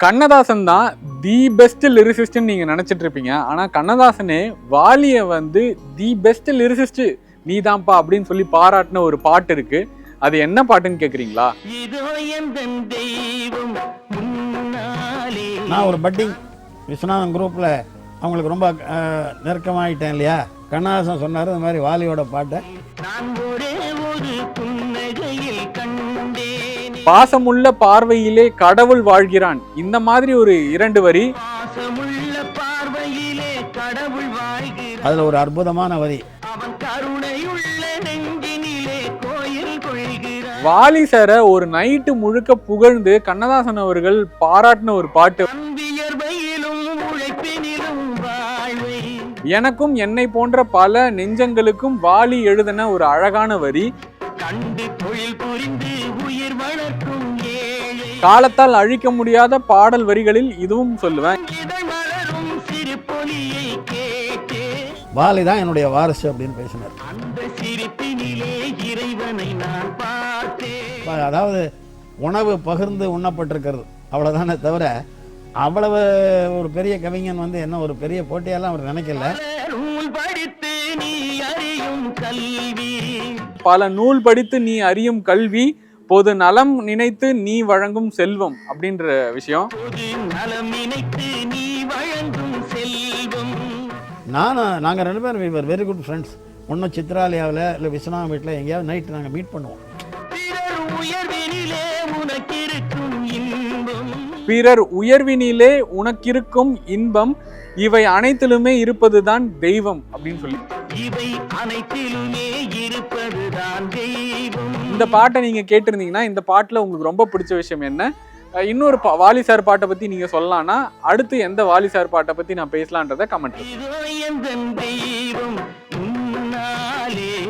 கண்ணதாசன் தான் the best லிரிசிஸ்ட்னு நீங்க நினைச்சிட்டு இருப்பீங்க. ஆனா கண்ணதாசனே வாலிய வந்து தி பெஸ்ட் லிரிசிஸ்ட் நீ தான்ப்பா அப்படின்னு சொல்லி பாராட்டின ஒரு பாட்டு இருக்கு. அது என்ன பாட்டுன்னு கேக்குறீங்களா? நான் ஒரு பட்டிங் விஸ்வநாதன் குரூப்ல அவங்களுக்கு ரொம்ப நெருக்கமாயிட்டேன் இல்லையா. கண்ணதாசன் சொன்னாரு இந்த மாதிரி வாலியோட பாட்டை பாசமுள்ள பார்வையிலே கடவுள் வாழ்கிறான், இந்த மாதிரி ஒரு 2 வரி. அதுல ஒரு அற்புதமான வரி. வாலி சார ஒரு நைட்டு முழுக்க புகழ்ந்து கண்ணதாசன் அவர்கள் பாராட்டின ஒரு பாட்டு. எனக்கும் என்னை போன்ற பல நெஞ்சங்களுக்கும் வாலி எழுதின ஒரு அழகான வரி. காலத்தால் அழிக்க முடியாத பாடல் வரிகளில் இதுவும் சொல்லுவேன். வாலி தான் என்னுடைய வாரிசு அப்படின்னு பேசினார். அதாவது உணவு பகிர்ந்து உண்ணப்பட்டிருக்கிறது அவ்வளவுதானே தவிர அவ்வளவு ஒரு பெரிய கவிஞன் வந்து என்ன ஒரு பெரிய போட்டியெல்லாம் அவர் நினைக்கல. பல நூல் படித்து நீ அறியும் கல்வி, பொது நலம் நினைத்து நீ வழங்கும் செல்வம் அப்படின்ற விஷயம். நாங்கள் 2 பேரும் வெரி குட் ஃப்ரெண்ட்ஸ். ஒன்றும் சித்ராலயாவில் இல்லை விஸ்வநாதன் வீட்டில் எங்கேயாவது நைட்டு நாங்கள் மீட் பண்ணுவோம். பிறர் உயர்வினிலே உனக்கிருக்கும் இன்பம், இவை அனைத்திலுமே இருப்பதுதான் தெய்வம் அப்படின்னு சொல்லி இந்த பாட்டை நீங்க கேட்டிருந்தீங்கன்னா, இந்த பாட்டுல உங்களுக்கு ரொம்ப பிடிச்ச விஷயம் என்ன? இன்னொரு வாலி சார் பாட்டை பத்தி நீங்க சொல்லலாம்னா அடுத்து எந்த வாலி சார் பாட்டை பத்தி நான் பேசலான்றத கமெண்ட்.